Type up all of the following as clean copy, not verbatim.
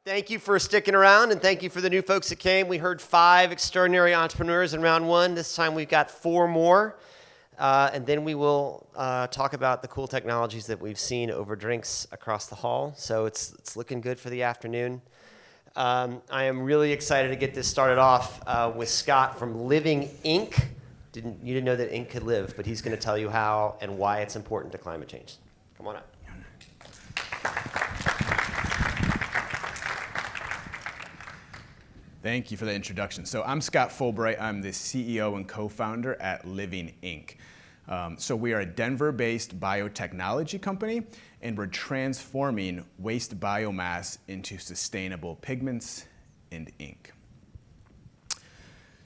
Thank you for sticking around, and thank you for the new folks that came. We heard 5 extraordinary entrepreneurs in round 1. This time we've got 4 more, and then we will talk about the cool technologies that we've seen over drinks across the hall. So it's looking good for the afternoon. I am really excited to get this started off with Scott from Living Ink. You didn't know that ink could live, but he's going to tell you how and why it's important to climate change. Come on up. Thank you for the introduction. So I'm Scott Fulbright. I'm the CEO and co-founder at Living Ink. So we are a Denver-based biotechnology company, and we're transforming waste biomass into sustainable pigments and ink.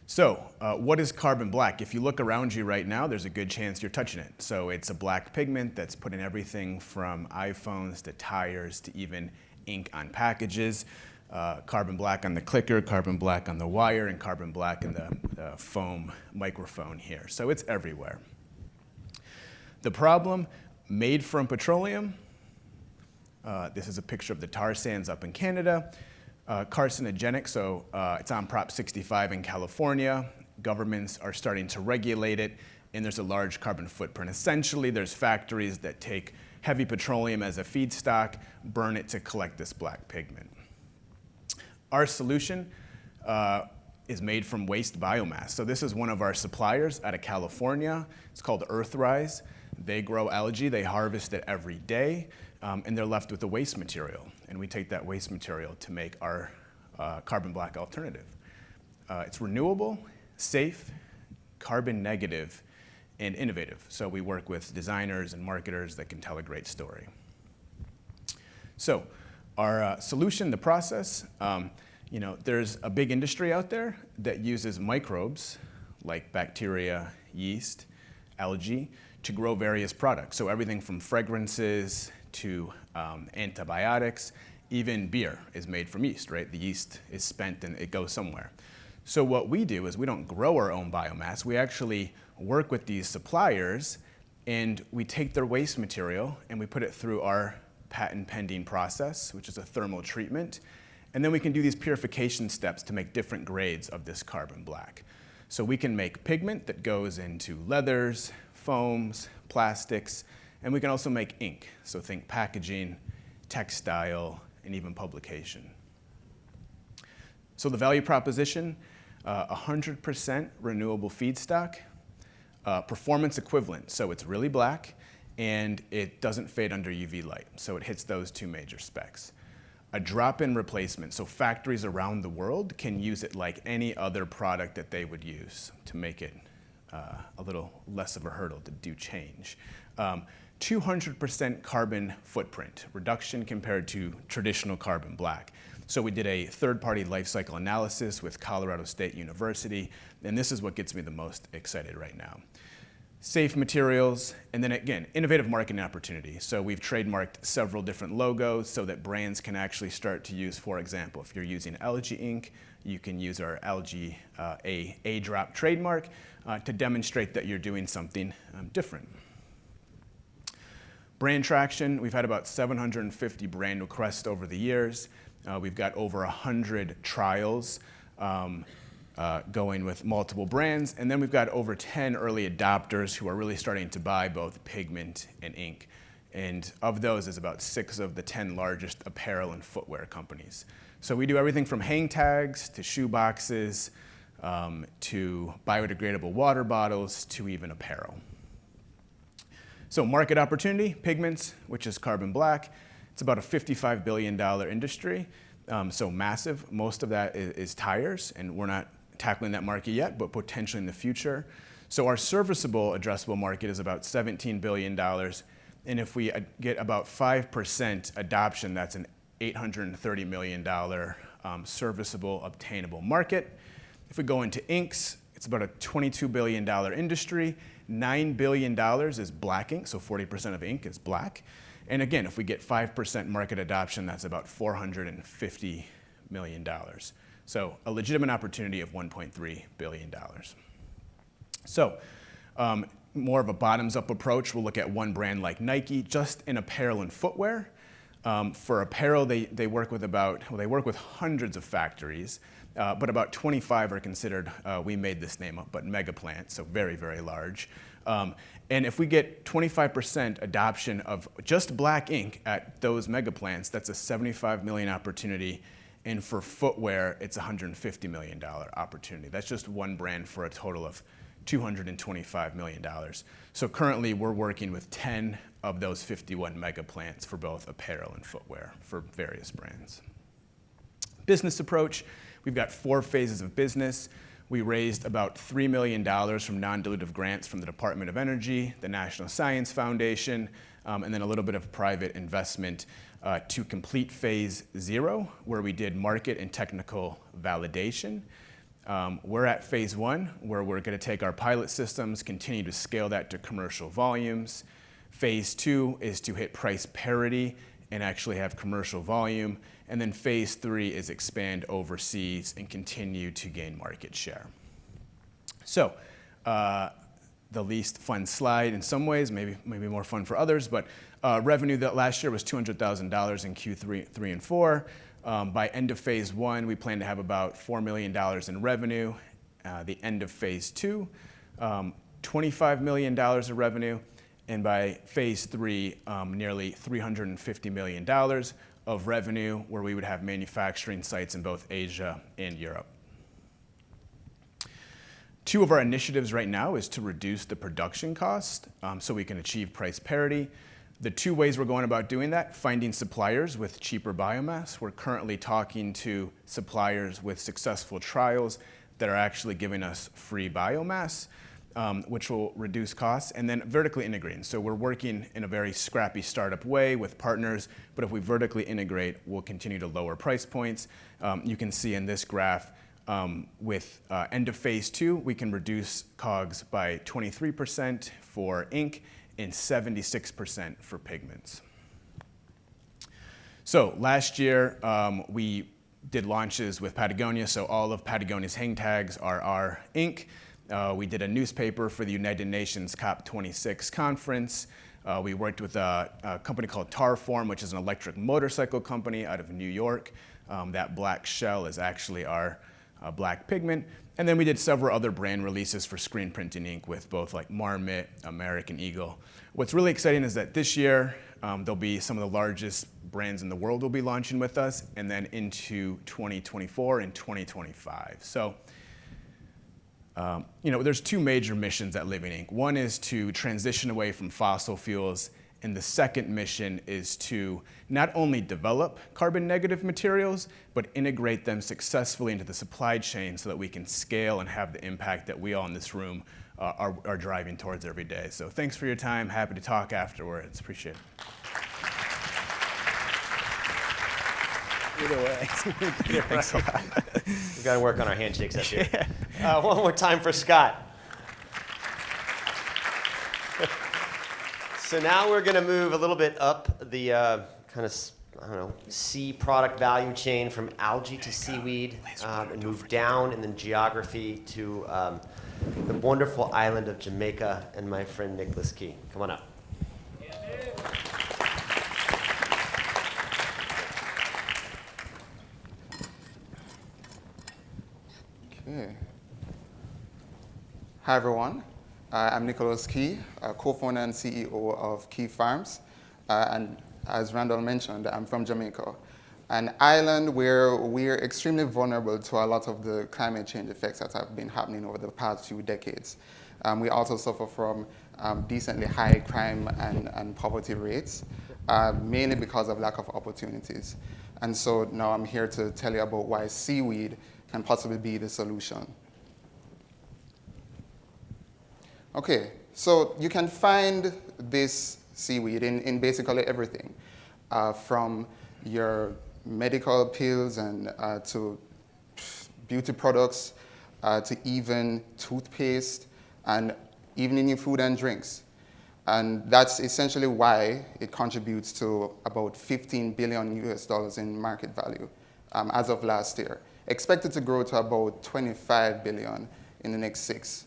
So what is carbon black? If you look around you right now, there's a good chance you're touching it. So it's a black pigment that's put in everything from iPhones to tires to even ink on packages. Carbon black on the clicker, carbon black on the wire, and carbon black in the foam microphone here. So it's everywhere. The problem, made from petroleum. This is a picture of the tar sands up in Canada. Carcinogenic, so it's on Prop 65 in California. Governments are starting to regulate it, and there's a large carbon footprint. Essentially, there's factories that take heavy petroleum as a feedstock, burn it to collect this black pigment. Our solution is made from waste biomass. So this is one of our suppliers out of California. It's called Earthrise. They grow algae, they harvest it every day, and they're left with the waste material. And we take that waste material to make our carbon black alternative. It's renewable, safe, carbon negative, and innovative. So we work with designers and marketers that can tell a great story. So our solution, the process, there's a big industry out there that uses microbes like bacteria, yeast, algae to grow various products. So everything from fragrances to antibiotics, even beer is made from yeast, right? The yeast is spent and it goes somewhere. So what we do is we don't grow our own biomass. We actually work with these suppliers, and we take their waste material and we put it through our patent pending process, which is a thermal treatment. And then we can do these purification steps to make different grades of this carbon black. So we can make pigment that goes into leathers, foams, plastics, and we can also make ink. So think packaging, textile, and even publication. So the value proposition, 100% renewable feedstock, performance equivalent. So it's really black, and it doesn't fade under UV light. So it hits those 2 major specs. A drop-in replacement, so factories around the world can use it like any other product that they would use to make it a little less of a hurdle to do change. 200% carbon footprint reduction compared to traditional carbon black. So we did a third-party life cycle analysis with Colorado State University, and this is what gets me the most excited right now. Safe materials, and then again, innovative marketing opportunity. So we've trademarked several different logos so that brands can actually start to use, for example, if you're using algae ink, you can use our algae A-drop trademark to demonstrate that you're doing something different. Brand traction, we've had about 750 brand requests over the years. We've got over 100 trials going with multiple brands, and then we've got over 10 early adopters who are really starting to buy both pigment and ink. And of those is about 6 of the 10 largest apparel and footwear companies. So we do everything from hang tags to shoe boxes to biodegradable water bottles to even apparel. So market opportunity, pigments, which is carbon black. It's about a $55 billion industry, so massive. Most of that is tires, and we're not tackling that market yet, but potentially in the future. So our serviceable addressable market is about $17 billion, and if we get about 5% adoption, that's an $830 million serviceable, obtainable market. If we go into inks, it's about a $22 billion industry. $9 billion is black ink, so 40% of ink is black. And again, if we get 5% market adoption, that's about $450 million. So a legitimate opportunity of $1.3 billion. So more of a bottoms-up approach. We'll look at one brand like Nike, just in apparel and footwear. For apparel, they work with hundreds of factories, but about 25 are considered, we made this name up, but mega plants, so very, very large. And if we get 25% adoption of just black ink at those mega plants, that's a $75 million opportunity. And for footwear, it's a $150 million opportunity. That's just one brand for a total of $225 million. So currently, we're working with 10 of those 51 mega plants for both apparel and footwear for various brands. Business approach, we've got 4 phases of business. We raised about $3 million from non-dilutive grants from the Department of Energy, the National Science Foundation, and then a little bit of private investment to complete phase 0, where we did market and technical validation. We're at phase 1, where we're going to take our pilot systems, continue to scale that to commercial volumes. Phase 2 is to hit price parity and actually have commercial volume. And then phase 3 is expand overseas and continue to gain market share. So the least fun slide in some ways, maybe more fun for others, but revenue that last year was $200,000 in Q3 3 and 4. By end of phase 1, we plan to have about $4 million in revenue. The end of phase 2, $25 million of revenue. And by phase 3, nearly $350 million of revenue, where we would have manufacturing sites in both Asia and Europe. 2 of our initiatives right now is to reduce the production cost so we can achieve price parity. The 2 ways we're going about doing that, finding suppliers with cheaper biomass. We're currently talking to suppliers with successful trials that are actually giving us free biomass, which will reduce costs, and then vertically integrating. So we're working in a very scrappy startup way with partners, but if we vertically integrate, we'll continue to lower price points. You can see in this graph, with end of phase 2, we can reduce COGS by 23% for ink and 76% for pigments. So last year, we did launches with Patagonia, so all of Patagonia's hang tags are our ink. We did a newspaper for the United Nations COP26 conference. We worked with a company called Tarform, which is an electric motorcycle company out of New York. That black shell is actually our black pigment. And then we did several other brand releases for screen printing ink with both like Marmot, American Eagle. What's really exciting is that this year, there'll be some of the largest brands in the world will be launching with us, and then into 2024 and 2025. So, there's 2 major missions at Living Ink. One is to transition away from fossil fuels, and the second mission is to not only develop carbon negative materials, but integrate them successfully into the supply chain so that we can scale and have the impact that we all in this room are driving towards every day. So thanks for your time. Happy to talk afterwards. Appreciate it. Either way. Thanks a lot. We've got to work on our handshakes up here. One more time for Scott. So now we're going to move a little bit up the sea product value chain from algae to seaweed, and move down in the geography to the wonderful island of Jamaica and my friend Nicholas Kee. Come on up. Okay. Hi, everyone. I'm Nicholas Kee, co-founder and CEO of Kee Farms. And as Randall mentioned, I'm from Jamaica, an island where we're extremely vulnerable to a lot of the climate change effects that have been happening over the past few decades. We also suffer from decently high crime and poverty rates, mainly because of lack of opportunities. And so now I'm here to tell you about why seaweed can possibly be the solution. Okay, so you can find this seaweed in basically everything, from your medical pills and to beauty products, to even toothpaste, and even in your food and drinks. And that's essentially why it contributes to about $15 billion US in market value as of last year, expected to grow to about $25 billion in the next 6.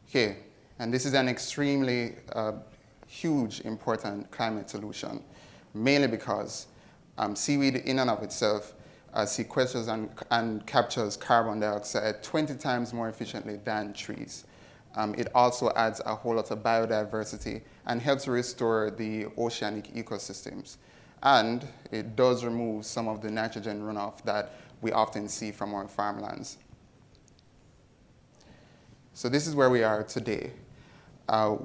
Okay, and this is an extremely huge, important climate solution, mainly because seaweed in and of itself sequesters and captures carbon dioxide 20 times more efficiently than trees. It also adds a whole lot of biodiversity and helps restore the oceanic ecosystems. And it does remove some of the nitrogen runoff that we often see from our farmlands. So this is where we are today.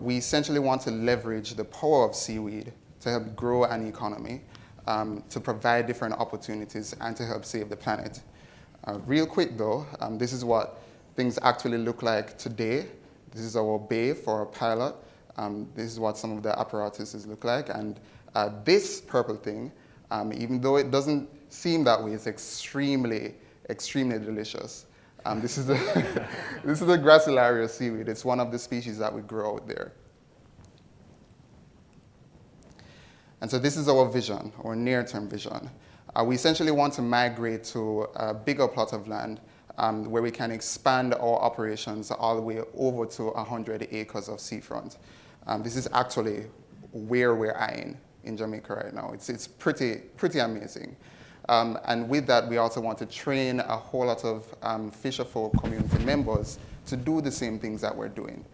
We essentially want to leverage the power of seaweed to help grow an economy, to provide different opportunities, and to help save the planet. Real quick though, this is what things actually look like today. This is our bay for our pilot. This is what some of the apparatuses look like. And this purple thing, even though it doesn't seem that way, it's extremely, extremely delicious. This is the this is the Gracilaria seaweed. It's one of the species that we grow out there. And so this is our vision, our near-term vision. We essentially want to migrate to a bigger plot of land where we can expand our operations all the way over to 100 acres of seafront. This is actually where we're eyeing in Jamaica right now. It's pretty amazing. And with that, we also want to train a whole lot of fisherfolk community members to do the same things that we're doing,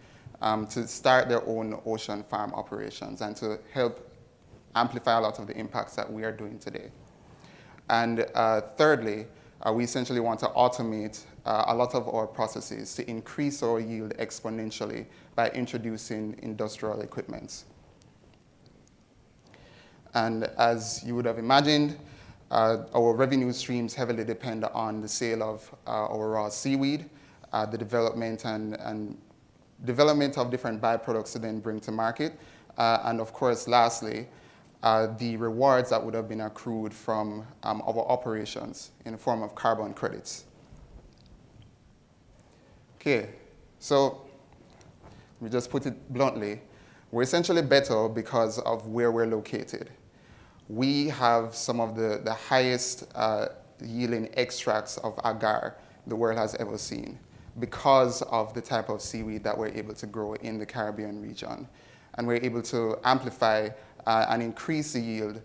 to start their own ocean farm operations and to help amplify a lot of the impacts that we are doing today. And thirdly, we essentially want to automate a lot of our processes to increase our yield exponentially by introducing industrial equipment. And as you would have imagined, our revenue streams heavily depend on the sale of our raw seaweed, the development and development of different byproducts to then bring to market, and of course, lastly, the rewards that would have been accrued from our operations in the form of carbon credits. Okay, so we just put it bluntly, we're essentially better because of where we're located. We have some of the highest yielding extracts of agar the world has ever seen because of the type of seaweed that we're able to grow in the Caribbean region. And we're able to amplify and increase the yield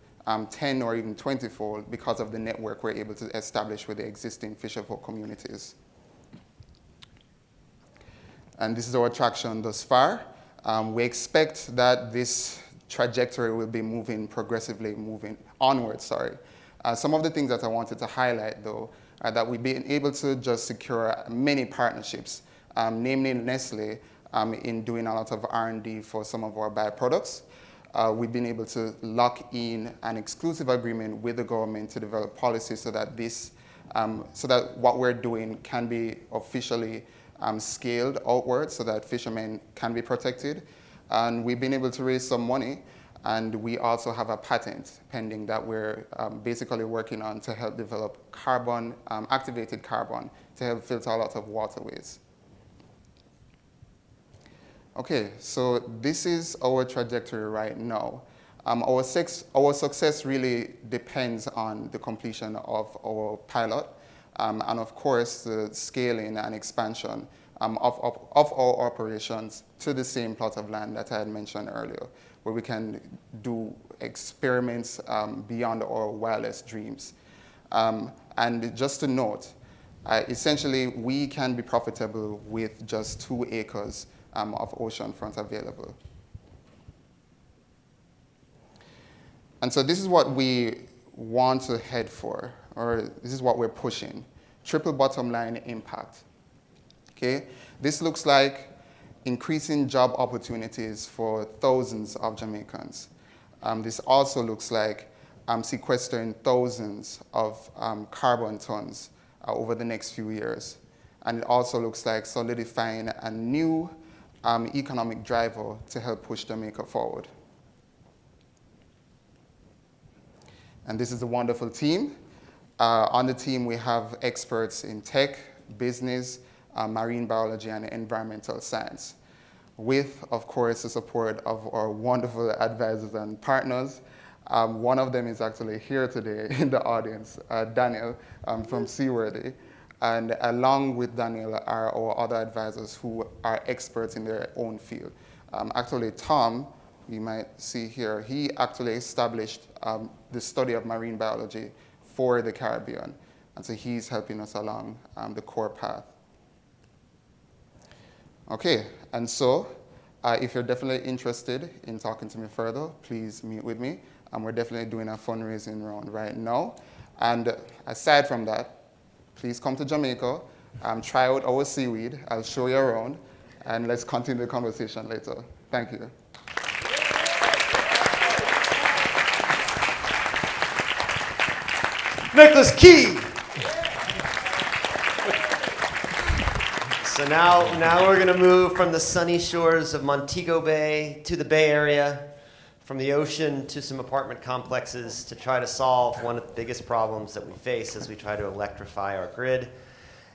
10 or even 20-fold because of the network we're able to establish with the existing fisherfolk communities. And this is our traction thus far. We expect that this trajectory will be progressively moving onward, Some of the things that I wanted to highlight, though, are that we've been able to just secure many partnerships, namely Nestle, in doing a lot of R&D for some of our byproducts. We've been able to lock in an exclusive agreement with the government to develop policies so that so that what we're doing can be officially scaled outward so that fishermen can be protected. And we've been able to raise some money, and we also have a patent pending that we're basically working on to help develop carbon, activated carbon, to help filter a lot of waterways. Okay, so this is our trajectory right now. Our success really depends on the completion of our pilot, and of course the scaling and expansion of our operations to the same plot of land that I had mentioned earlier, where we can do experiments beyond our wildest dreams. And just to note, essentially we can be profitable with just 2 acres of ocean front available. And so this is what we want to head for, or this is what we're pushing. Triple bottom line impact. Okay? This looks like increasing job opportunities for thousands of Jamaicans. This also looks like sequestering thousands of carbon tons over the next few years. And it also looks like solidifying a new economic driver to help push Jamaica forward. And this is a wonderful team. On the team, we have experts in tech, business, marine biology, and environmental science, with, of course, the support of our wonderful advisors and partners. One of them is actually here today in the audience, Daniel from Seaweed. And along with Daniel are our other advisors who are experts in their own field. Actually, Tom, you might see here, he actually established the study of marine biology for the Caribbean. And so he's helping us along the core path. Okay, and so if you're definitely interested in talking to me further, please meet with me. We're definitely doing a fundraising round right now. And aside from that, please come to Jamaica, try out our seaweed. I'll show you around, and let's continue the conversation later. Thank you. Nicholas Kee. So now we're going to move from the sunny shores of Montego Bay to the Bay Area, from the ocean to some apartment complexes to try to solve one of the biggest problems that we face as we try to electrify our grid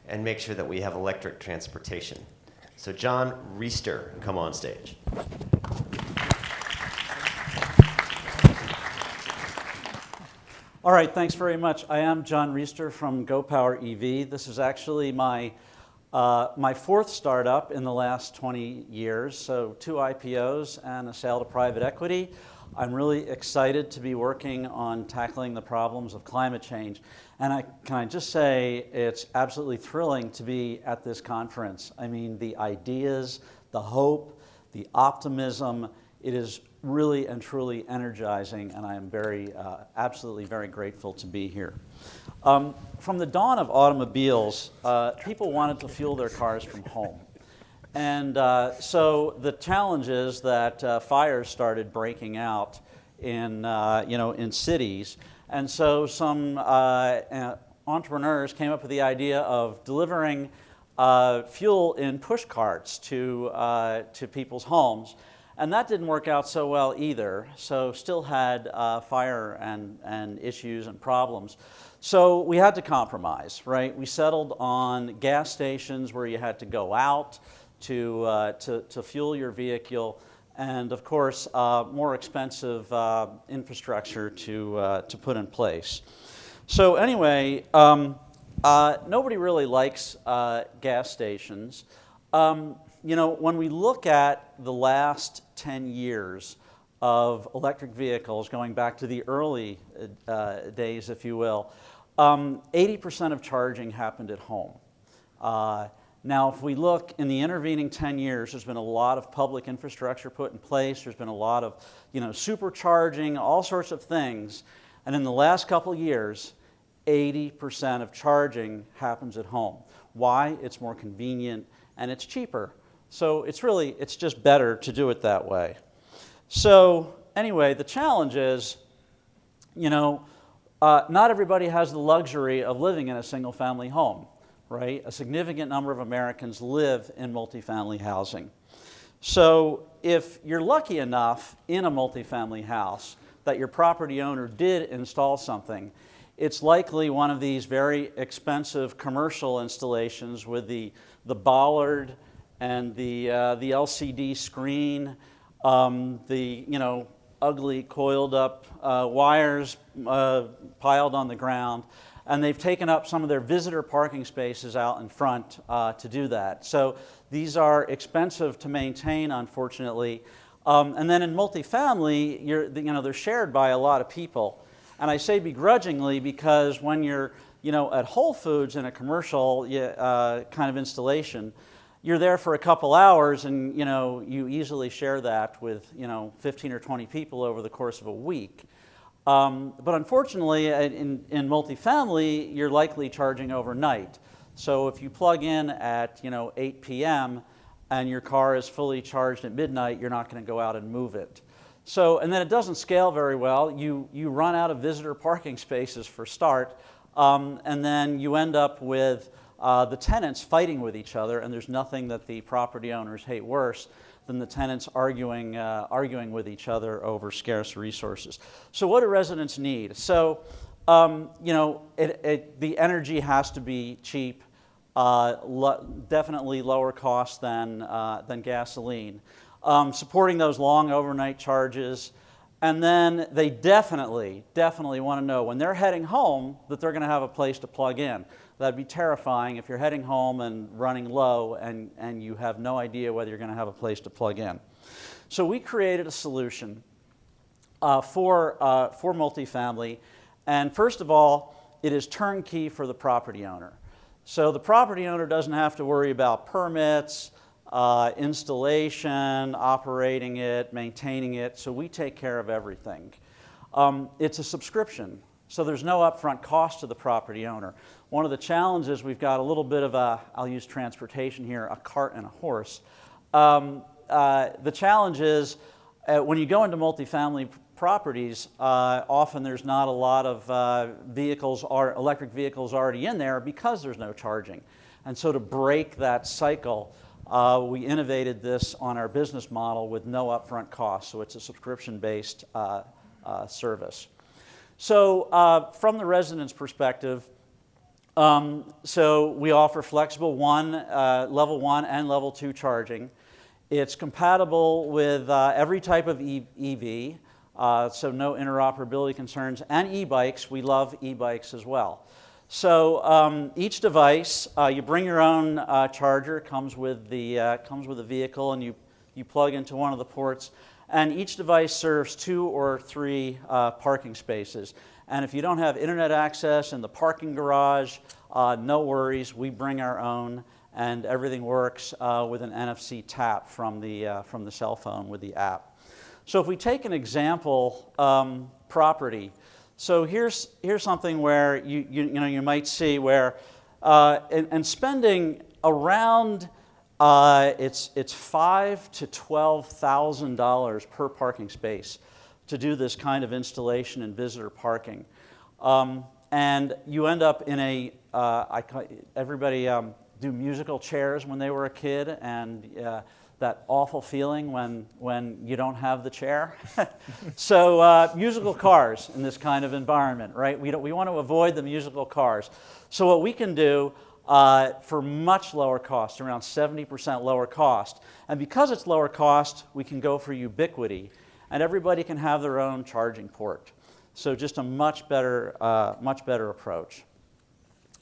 and make sure that we have electric transportation. So John Reister, come on stage. All right, thanks very much. I am John Reister from GoPowerEV. This is actually my fourth startup in the last 20 years, so 2 IPOs and a sale to private equity. I'm really excited to be working on tackling the problems of climate change. And can I just say, it's absolutely thrilling to be at this conference. I mean, the ideas, the hope, the optimism, it is really and truly energizing, and I am absolutely very grateful to be here. From the dawn of automobiles, people wanted to fuel their cars from home. And so the challenge is that fires started breaking out in cities. And so some entrepreneurs came up with the idea of delivering fuel in push carts to people's homes. And that didn't work out so well either, so still had fire and issues and problems. So we had to compromise, right? We settled on gas stations where you had to go out to fuel your vehicle, and of course, more expensive infrastructure to put in place. So anyway, nobody really likes gas stations. When we look at the last 10 years of electric vehicles, going back to the early days, if you will, 80% of charging happened at home. Now, if we look in the intervening 10 years, there's been a lot of public infrastructure put in place. There's been a lot of, supercharging, all sorts of things. And in the last couple of years, 80% of charging happens at home. Why? It's more convenient and it's cheaper. So it's just better to do it that way. So anyway, the challenge is, not everybody has the luxury of living in a single-family home, right? A significant number of Americans live in multifamily housing. So if you're lucky enough in a multifamily house that your property owner did install something, it's likely one of these very expensive commercial installations with the bollard and the LCD screen, the ugly coiled up wires piled on the ground, and they've taken up some of their visitor parking spaces out in front to do that. So these are expensive to maintain, unfortunately. And then in multifamily, they're shared by a lot of people. And I say begrudgingly because when you're at Whole Foods in a commercial kind of installation, you're there for a couple hours and you easily share that with 15 or 20 people over the course of a week. But unfortunately, in multifamily, you're likely charging overnight. So if you plug in at 8 p.m. and your car is fully charged at midnight, you're not going to go out and move it. So, and then it doesn't scale very well. You run out of visitor parking spaces for start, and then you end up with the tenants fighting with each other, and there's nothing that the property owners hate worse than the tenants arguing with each other over scarce resources. So what do residents need? So, the energy has to be cheap, definitely lower cost than gasoline. Supporting those long overnight charges, and then they definitely want to know when they're heading home that they're going to have a place to plug in. That'd be terrifying if you're heading home and running low and you have no idea whether you're going to have a place to plug in. So we created a solution for multifamily, and first of all, it is turnkey for the property owner. So the property owner doesn't have to worry about permits, installation, operating it, maintaining it, so we take care of everything. It's a subscription, so there's no upfront cost to the property owner. One of the challenges, we've got a little bit of a, I'll use transportation here, a cart and a horse. The challenge is when you go into multifamily properties, often there's not a lot of vehicles or electric vehicles already in there because there's no charging. And so to break that cycle, we innovated this on our business model with no upfront cost, so it's a subscription-based service. So from the resident's perspective, so we offer flexible level 1 and level 2 charging. It's compatible with every type of EV, so no interoperability concerns, and e-bikes. We love e-bikes as well. So each device, you bring your own charger, comes with the vehicle, and you plug into one of the ports. And each device serves 2 or 3 parking spaces. And if you don't have internet access in the parking garage, no worries. We bring our own, and everything works with an NFC tap from the cell phone with the app. So if we take an example property, so here's something where you might see where and spending around it's $5,000 to $12,000 per parking space to do this kind of installation in visitor parking, and you end up in a everybody do musical chairs when they were a kid, and that awful feeling when you don't have the chair. So musical cars in this kind of environment, right? We want to avoid the musical cars. So what we can do for much lower cost, around 70% lower cost, and because it's lower cost, we can go for ubiquity, and everybody can have their own charging port. So just a much better approach.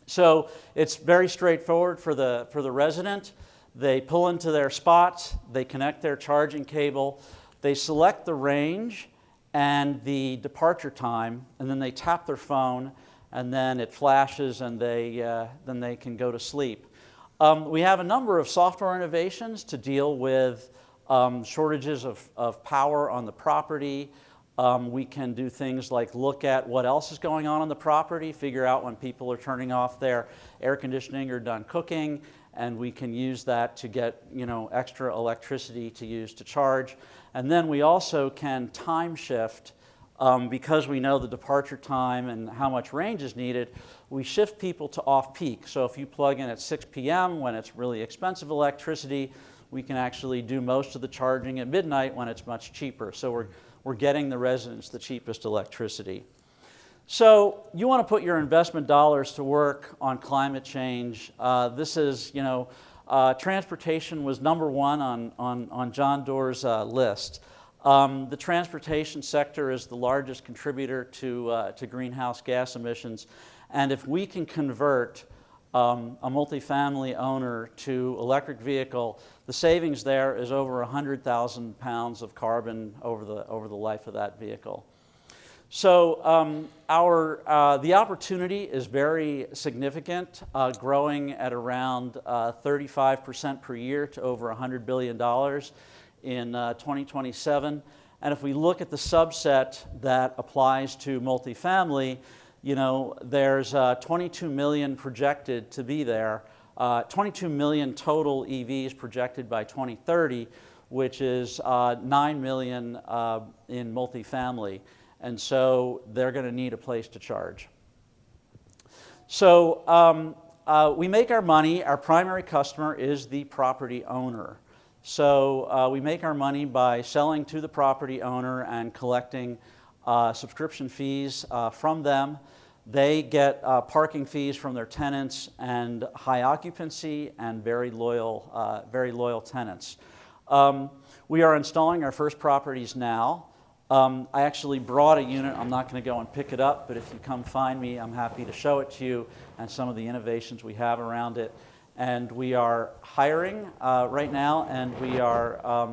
So it's very straightforward for the resident. They pull into their spots, they connect their charging cable, they select the range and the departure time, and then they tap their phone, and then it flashes, and then they can go to sleep. We have a number of software innovations to deal with shortages of power on the property. We can do things like look at what else is going on the property, figure out when people are turning off their air conditioning or done cooking, and we can use that to get extra electricity to use to charge. And then we also can time shift, because we know the departure time and how much range is needed, we shift people to off-peak. So if you plug in at 6 p.m. when it's really expensive electricity, we can actually do most of the charging at midnight when it's much cheaper. So we're getting the residents the cheapest electricity. So you want to put your investment dollars to work on climate change. This is, transportation was number 1 on John Doerr's list. The transportation sector is the largest contributor to greenhouse gas emissions, and if we can convert a multifamily owner to electric vehicle, the savings there is over 100,000 pounds of carbon over the life of that vehicle. So the opportunity is very significant, growing at around 35% per year to over $100 billion in 2027. And if we look at the subset that applies to multifamily, there's 22 million projected to be there, 22 million total EVs projected by 2030, which is 9 million in multifamily. And so they're going to need a place to charge. So we make our money. Our primary customer is the property owner. So we make our money by selling to the property owner and collecting subscription fees from them. They get parking fees from their tenants and high occupancy and very loyal tenants. We are installing our first properties now. I actually brought a unit. I'm not going to go and pick it up, but if you come find me, I'm happy to show it to you and some of the innovations we have around it. And we are hiring right now, and we are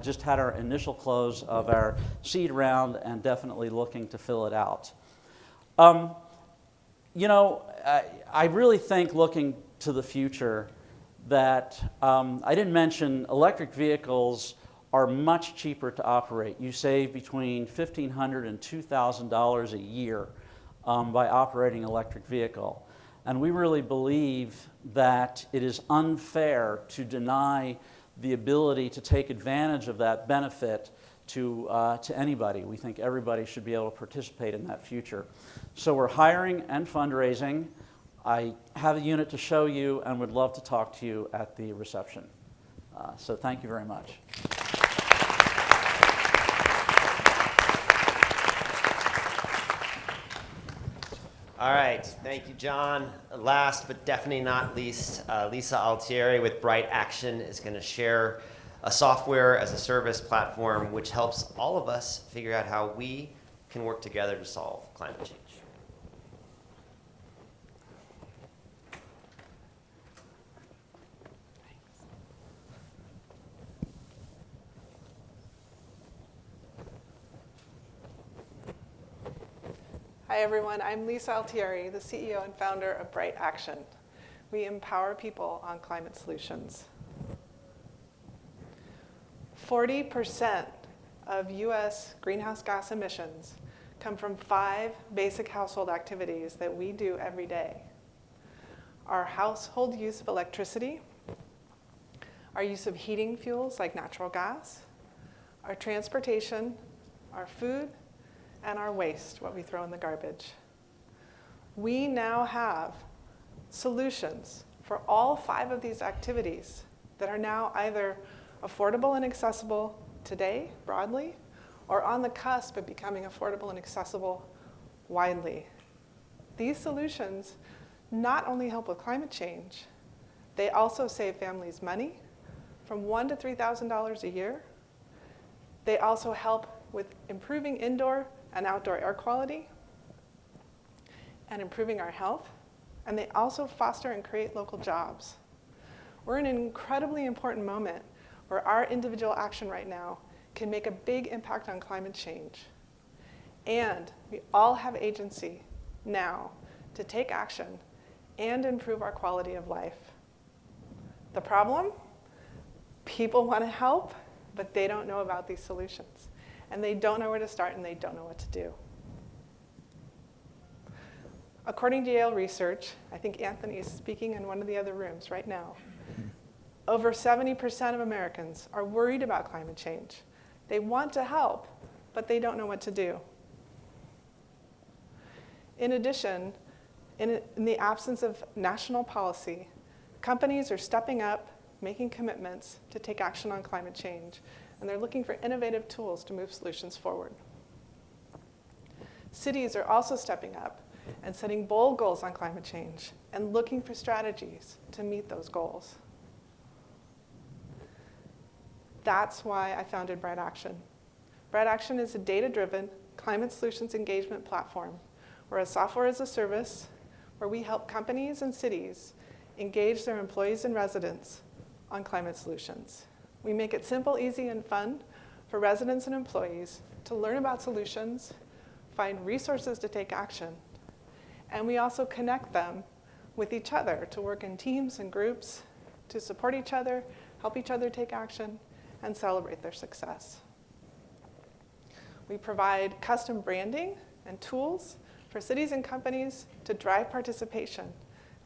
Just had our initial close of our seed round and definitely looking to fill it out. You know, I really think looking to the future that I didn't mention electric vehicles are much cheaper to operate. You save between $1,500 and $2,000 a year by operating an electric vehicle. And we really believe that it is unfair to deny the ability to take advantage of that benefit to anybody. We think everybody should be able to participate in that future. So we're hiring and fundraising. I have a unit to show you and would love to talk to you at the reception. So thank you very much. All right, thank you, John. Last but definitely not least, Lisa Altieri with BrightAction is going to share a software as a service platform which helps all of us figure out how we can work together to solve climate change. Hi everyone, I'm Lisa Altieri, the CEO and founder of BrightAction. We empower people on climate solutions. 40% of US greenhouse gas emissions come from 5 basic household activities that we do every day. Our household use of electricity, our use of heating fuels like natural gas, our transportation, our food, and our waste, what we throw in the garbage. We now have solutions for all 5 of these activities that are now either affordable and accessible today, broadly, or on the cusp of becoming affordable and accessible widely. These solutions not only help with climate change, they also save families money from $1,000 to $3,000 a year. They also help with improving indoor and outdoor air quality and improving our health. And they also foster and create local jobs. We're in an incredibly important moment where our individual action right now can make a big impact on climate change. And we all have agency now to take action and improve our quality of life. The problem? People want to help, but they don't know about these solutions. And they don't know where to start, and they don't know what to do. According to Yale research, I think Anthony is speaking in one of the other rooms right now, over 70% of Americans are worried about climate change. They want to help, but they don't know what to do. In addition, in the absence of national policy, companies are stepping up, making commitments to take action on climate change, and they're looking for innovative tools to move solutions forward. Cities are also stepping up and setting bold goals on climate change and looking for strategies to meet those goals. That's why I founded BrightAction. BrightAction is a data-driven climate solutions engagement platform. We're a software as a service where we help companies and cities engage their employees and residents on climate solutions. We make it simple, easy, and fun for residents and employees to learn about solutions, find resources to take action, and we also connect them with each other to work in teams and groups to support each other, help each other take action, and celebrate their success. We provide custom branding and tools for cities and companies to drive participation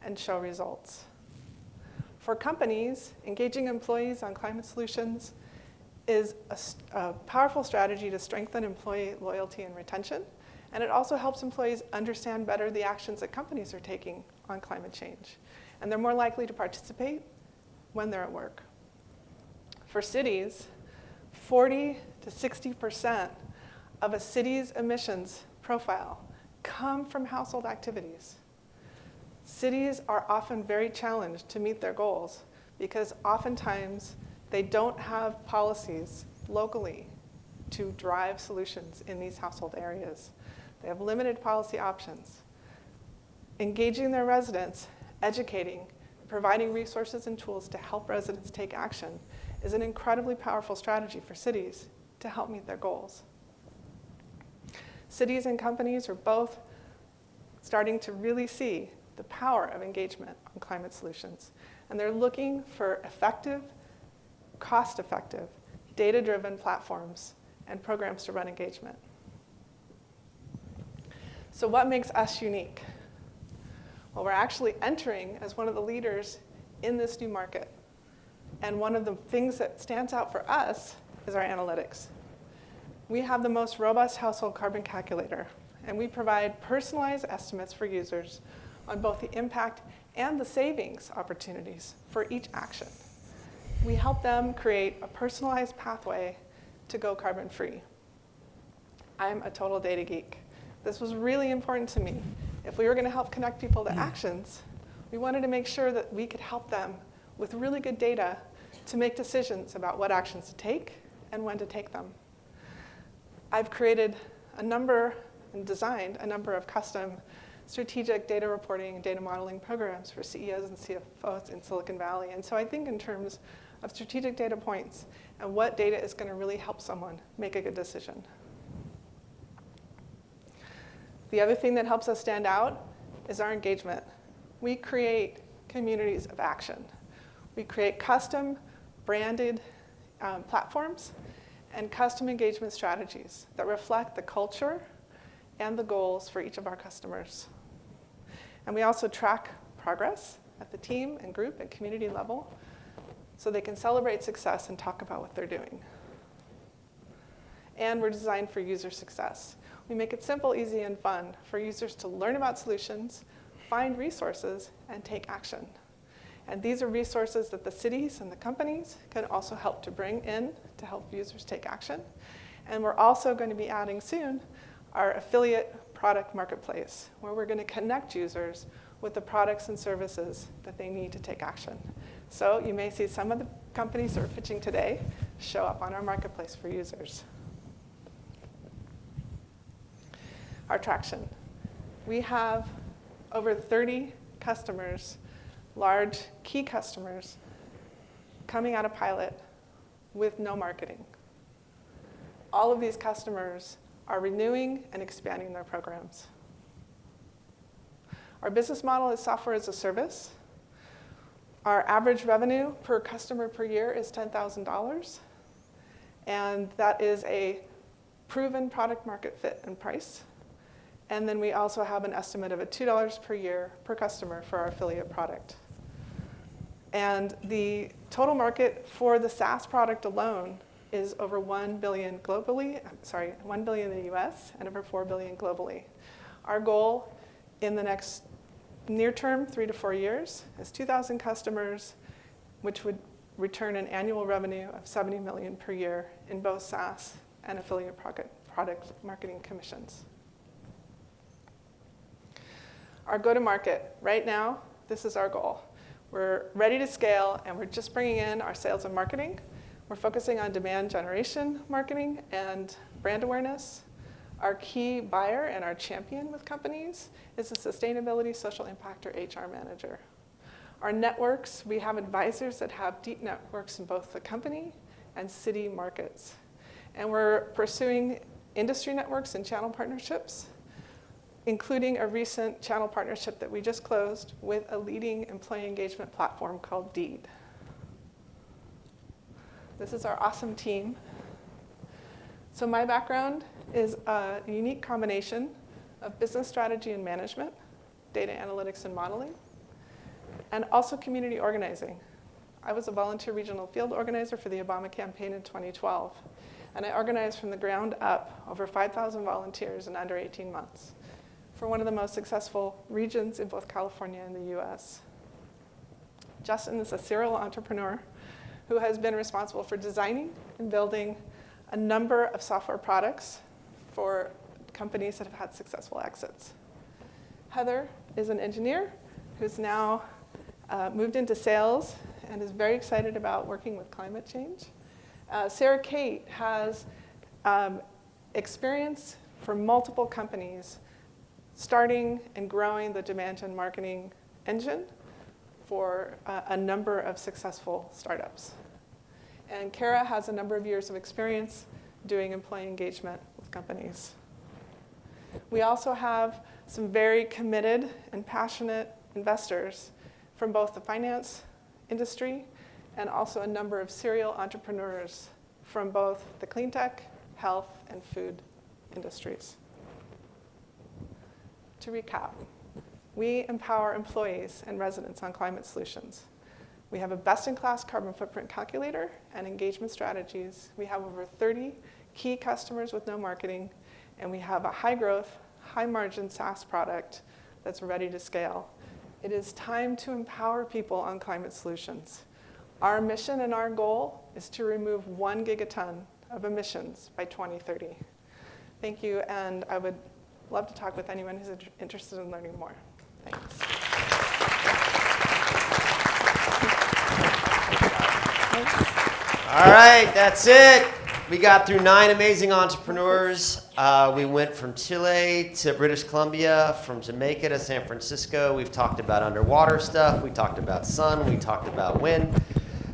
and show results. For companies, engaging employees on climate solutions is a powerful strategy to strengthen employee loyalty and retention, and it also helps employees understand better the actions that companies are taking on climate change. And they're more likely to participate when they're at work. For cities, 40 to 60% of a city's emissions profile come from household activities. Cities are often very challenged to meet their goals because oftentimes they don't have policies locally to drive solutions in these household areas. They have limited policy options. Engaging their residents, educating, providing resources and tools to help residents take action is an incredibly powerful strategy for cities to help meet their goals. Cities and companies are both starting to really see the power of engagement on climate solutions. And they're looking for effective, cost-effective, data-driven platforms and programs to run engagement. So what makes us unique? Well, we're actually entering as one of the leaders in this new market. And one of the things that stands out for us is our analytics. We have the most robust household carbon calculator, and we provide personalized estimates for users on both the impact and the savings opportunities for each action. We help them create a personalized pathway to go carbon free. I'm a total data geek. This was really important to me. If we were going to help connect people to actions, we wanted to make sure that we could help them with really good data to make decisions about what actions to take and when to take them. I've created a number and designed a number of custom strategic data reporting and data modeling programs for CEOs and CFOs in Silicon Valley. And so I think in terms of strategic data points and what data is going to really help someone make a good decision. The other thing that helps us stand out is our engagement. We create communities of action. We create custom branded platforms and custom engagement strategies that reflect the culture and the goals for each of our customers. And we also track progress at the team and group and community level so they can celebrate success and talk about what they're doing. And we're designed for user success. We make it simple, easy, and fun for users to learn about solutions, find resources, and take action. And these are resources that the cities and the companies can also help to bring in to help users take action. And we're also going to be adding soon our affiliate product marketplace, where we're going to connect users with the products and services that they need to take action. So you may see some of the companies that are pitching today show up on our marketplace for users. Our traction. We have over 30 customers, large key customers, coming out of pilot with no marketing. All of these customers are renewing and expanding their programs. Our business model is software as a service. Our average revenue per customer per year is $10,000. And that is a proven product market fit and price. And then we also have an estimate of $2 per year per customer for our affiliate product. And the total market for the SaaS product alone is over $1 billion globally, $1 billion in the US and over $4 billion globally. Our goal in the next near term, 3 to 4 years, is 2,000 customers, which would return an annual revenue of $70 million per year in both SaaS and affiliate product marketing commissions. Our go-to-market, right now, this is our goal. We're ready to scale, and we're just bringing in our sales and marketing. We're focusing on demand generation marketing and brand awareness. Our key buyer and our champion with companies is the sustainability, social impact, or HR manager. Our networks, we have advisors that have deep networks in both the company and city markets. And we're pursuing industry networks and channel partnerships, including a recent channel partnership that we just closed with a leading employee engagement platform called Deed. This is our awesome team. So my background is a unique combination of business strategy and management, data analytics and modeling, and also community organizing. I was a volunteer regional field organizer for the Obama campaign in 2012, and I organized from the ground up over 5,000 volunteers in under 18 months for one of the most successful regions in both California and the US. Justin is a serial entrepreneur who has been responsible for designing and building a number of software products for companies that have had successful exits. Heather is an engineer who's now moved into sales and is very excited about working with climate change. Sarah Kate has experience for multiple companies starting and growing the demand gen marketing engine for a number of successful startups. And Kara has a number of years of experience doing employee engagement with companies. We also have some very committed and passionate investors from both the finance industry and also a number of serial entrepreneurs from both the clean tech, health, and food industries. To recap, we empower employees and residents on climate solutions. We have a best-in-class carbon footprint calculator and engagement strategies. We have over 30 key customers with no marketing, and we have a high-growth, high-margin SaaS product that's ready to scale. It is time to empower people on climate solutions. Our mission and our goal is to remove 1 gigaton of emissions by 2030. Thank you, and I would love to talk with anyone who's interested in learning more. Thanks. All right, that's it. We got through 9 amazing entrepreneurs. We went from Chile to British Columbia, from Jamaica to San Francisco. We've talked about underwater stuff. We talked about sun. We talked about wind.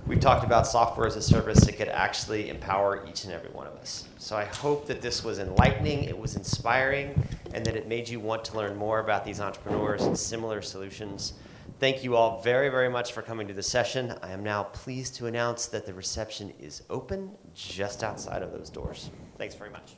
We talked about software as a service that could actually empower each and every one of us. So I hope that this was enlightening, it was inspiring, and that it made you want to learn more about these entrepreneurs and similar solutions. Thank you all very, very much for coming to the session. I am now pleased to announce that the reception is open just outside of those doors. Thanks very much.